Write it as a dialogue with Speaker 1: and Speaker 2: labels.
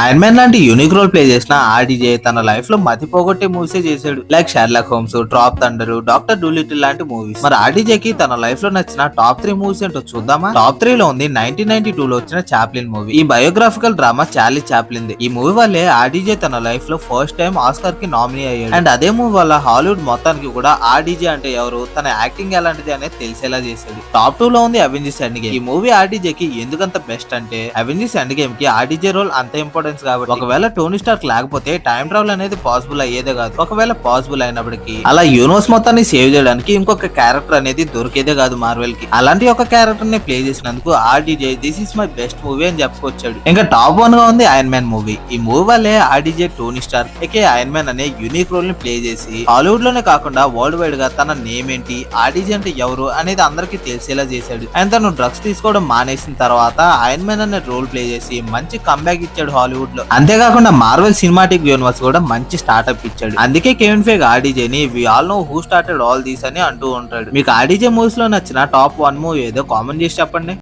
Speaker 1: Iron Man లాంటి unique role play చేసిన RDJ తన లైఫ్ లో మతి పోగొట్టే మూవీసే చేశాడు. Like Sherlock Holmes, Drop Thunder, Doctor Dolittle లాంటి మూవీస్. మరి ఆర్డీజేకి తన లైఫ్ లో నచ్చిన టాప్ 3 మూవీస్ ఏంటో చూద్దామా. టాప్ 3 లో ఉంది 1992 లో వచ్చిన చాప్లిన్ మూవీ. ఈ biographical drama Charlie Chaplin the. ఈ మూవీ వల్లే ఆర్డీజే తన లైఫ్ లో ఫస్ట్ టైం ఆస్కార్ కి నామినీ అయ్యాడు. అండ్ అదే మూవీ వల్ల హాలీవుడ్ మొత్తానికి కూడా ఆర్డీజే అంటే ఎవరు, తన యాక్టింగ్ ఎలాంటిది అనేది తెలిసేలా చేశాడు. టాప్ 2 లో ఉంది అవెంజర్స్ ఎండ్ గేమ్. ఈ మూవీ ఆర్డీజేకి ఎందుకంత బెస్ట్ అంటే అవెంజర్స్ ఎండ్ గేమ్ కి ఆర్డీజే రోల్ అంత ఇంపార్టెన్స్ కాబట్టి ఒకవేళ టోనీ స్టార్క్ లేకపోతే టైం ట్రావెల్ అనేది పాసిబుల్ అయ్యేదే కాదు. ఒకవేళ పాసిబుల్ అయినప్పటికీ అలా యూనివర్స్ మొత్తాన్ని సేవ్ చేయడానికి ఇంకొక క్యారెక్టర్ అనేది దొరికేదే కాదు మార్వెల్ కి. అలాంటి ఒక క్యారెక్టర్ ని ప్లే చేసినందుకు RDJ this is my best movie అని చెప్పుకొచ్చాడు. ఇంకా టాప్ 1 గా ఉంది ఐరన్ మ్యాన్ మూవీ. ఈ మూవీ వల్లే RDJ Tony Stark aka Iron Man అనే యూనిక్ రోల్ ని ప్లే చేసి హాలీవుడ్ లోనే కాకుండా వరల్డ్ వైడ్ గా తన నేమ్ ఏంటి, ఆర్డీజే అంటే ఎవరు అనేది అందరికీ తెలిసేలా చేశాడు. అండ్ తను డ్రగ్స్ తీసుకోవడం మానేసిన తర్వాత ఐరన్ మ్యాన్ అనే రోల్ ప్లే చేసి మంచి కంబ్యాక్ ఇచ్చాడు హాలీవుడ్ లో. అంతేకాకుండా మార్వెల్ సినిమాటిక్ యూనివర్స్ కూడా మంచి స్టార్ట్అప్ ఇచ్చాడు. అందుకే కెవిన్ ఫెయిగ్ ఆర్డీజేని we all know who started all this అని అంటూ ఉంటాడు. మీకు ఆర్డీజే మూవీస్ లో నచ్చిన టాప్ 1 మూవీ ఏదో కామెంట్ చేసి చెప్పండి.